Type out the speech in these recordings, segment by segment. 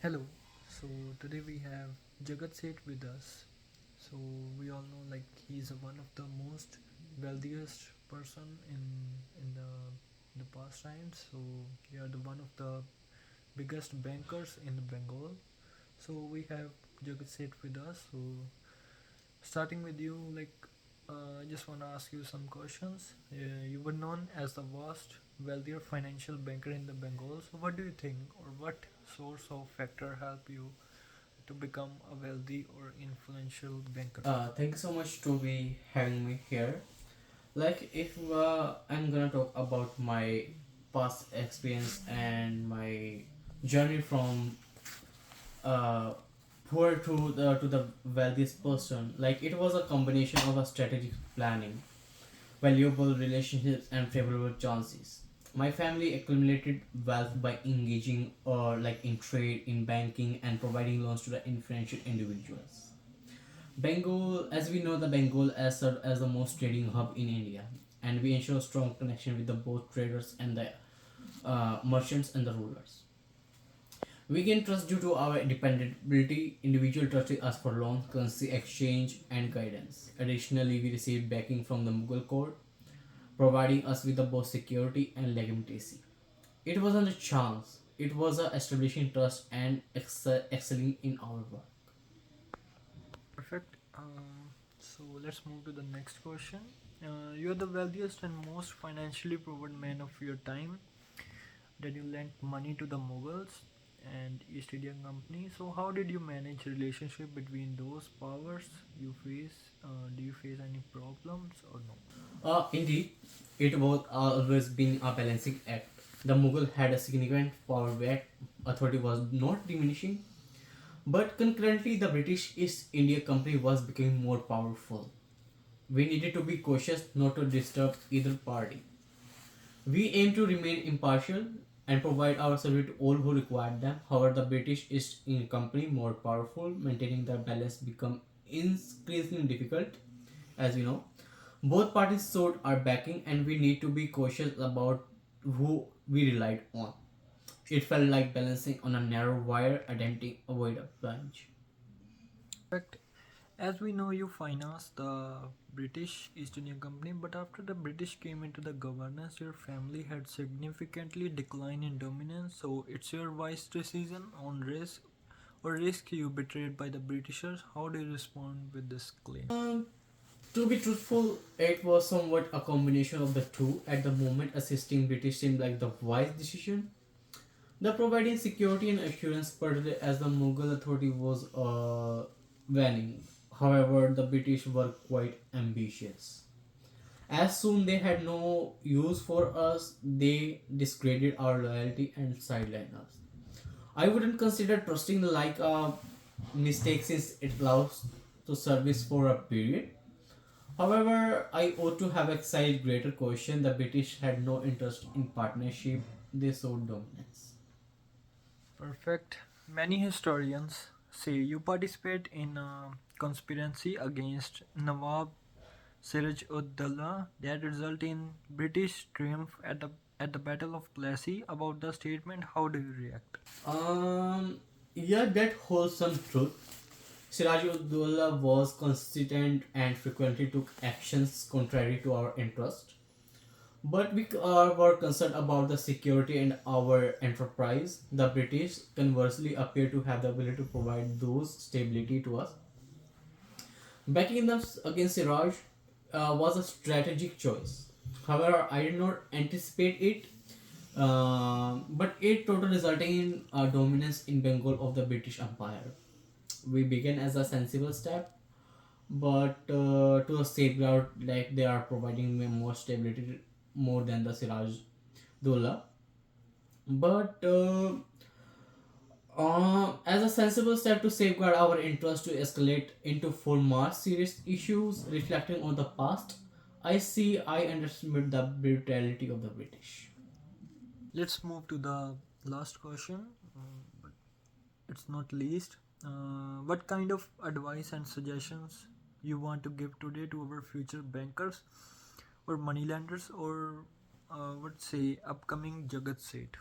Hello. So today we have Jagat Seth with us. So we all know like he's one of the most wealthiest person in the past times. So they are the one of the biggest bankers in the Bengal. So we have Jagat Seth with us. So starting with you, I just want to ask you some questions. You were known as the vast, wealthier financial banker in the Bengal. So what do you think, or what source of factor help you to become a wealthy or influential banker? Thank you so much to be having me here. Like, if I'm gonna talk about my past experience and my journey from uh, poor to the wealthiest person, like it was a combination of a strategic planning, valuable relationships, and favorable chances. My family accumulated wealth by engaging like in trade, in banking, and providing loans to the influential individuals. Bengal, as we know, the Bengal as served as the most trading hub in India, and we ensure strong connection with the both traders and the merchants and the rulers. We gain trust due to our dependability. Individual trusted us for loans, currency exchange, and guidance. Additionally, we received backing from the Mughal court, providing us with the both security and legitimacy. It wasn't a chance; it was a establishing trust and excelling in our work. Perfect. So let's move to the next question. You're the wealthiest and most financially proven man of your time. That you lent money to the Mughals and East India Company. So how did you manage relationship between those powers you face? Do you face any problems or no? Indeed, it was always been a balancing act. The Mughal had a significant power where authority was not diminishing, but concurrently the British East India Company was becoming more powerful. We needed to be cautious not to disturb either party. We aim to remain impartial and provide our service to all who required them. However, the British East India Company more powerful, maintaining the balance become increasingly difficult, as we know. Both parties showed our backing, and we need to be cautious about who we relied on. It felt like balancing on a narrow wire, attempting to avoid a plunge. Perfect. As we know, you financed the British East India Company, but after the British came into the governance, your family had significantly declined in dominance. So it's your wise decision on risk you betrayed by the Britishers. How do you respond with this claim? To be truthful, it was somewhat a combination of the two. At the moment, assisting British seemed like the wise decision. The providing security and assurance, particularly as the Mughal authority was waning. However, the British were quite ambitious. As soon they had no use for us, they discredited our loyalty and sidelined us. I wouldn't consider trusting like a mistake since it allows to service for a period. However, I ought to have exercised greater caution. The British had no interest in partnership; they sought dominance. Perfect. Many historians say you participate in a conspiracy against Nawab Siraj-ud-Daulah that result in British triumph at the Battle of Plassey. About the statement, how do you react? Um, yeah, that holds some truth. Siraj-ud-Daulah was consistent and frequently took actions contrary to our interest. But we were concerned about the security and our enterprise. The British, conversely, appear to have the ability to provide those stability to us. Backing them against Siraj was a strategic choice. However, I did not anticipate it, but it totally resulting in dominance in Bengal of the British Empire. We began as a sensible step, but to a safeguard like they are providing me more stability more than the Siraj Dullah. But as a sensible step to safeguard our interest to escalate into far more serious issues, reflecting on the past, I underestimate the brutality of the British. Let's move to the last question, but it's not least. What kind of advice and suggestions you want to give today to our future bankers or moneylenders or what say upcoming Jagat Seth?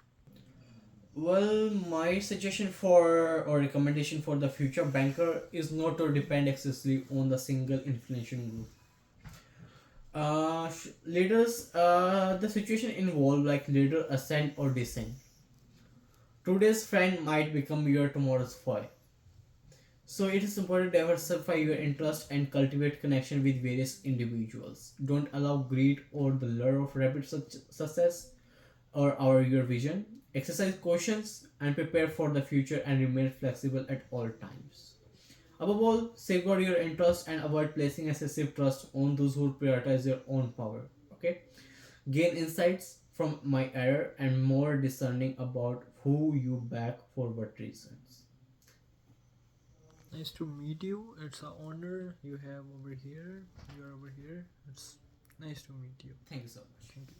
Well, my suggestion for or recommendation for the future banker is not to depend excessively on the single influential group. Leaders, the situation involve like leader ascend or descend. Today's friend might become your tomorrow's foe. So it is important to diversify your interest and cultivate connection with various individuals. Don't allow greed or the lure of rapid success or our your vision. Exercise cautions and prepare for the future and remain flexible at all times. Above all, safeguard your interest and avoid placing excessive trust on those who prioritize your own power. Okay? Gain insights from my error and more discerning about who you back for what reasons. Nice to meet you. It's an honor you have over here. You are over here. It's nice to meet you. Thank you so much. Thank you.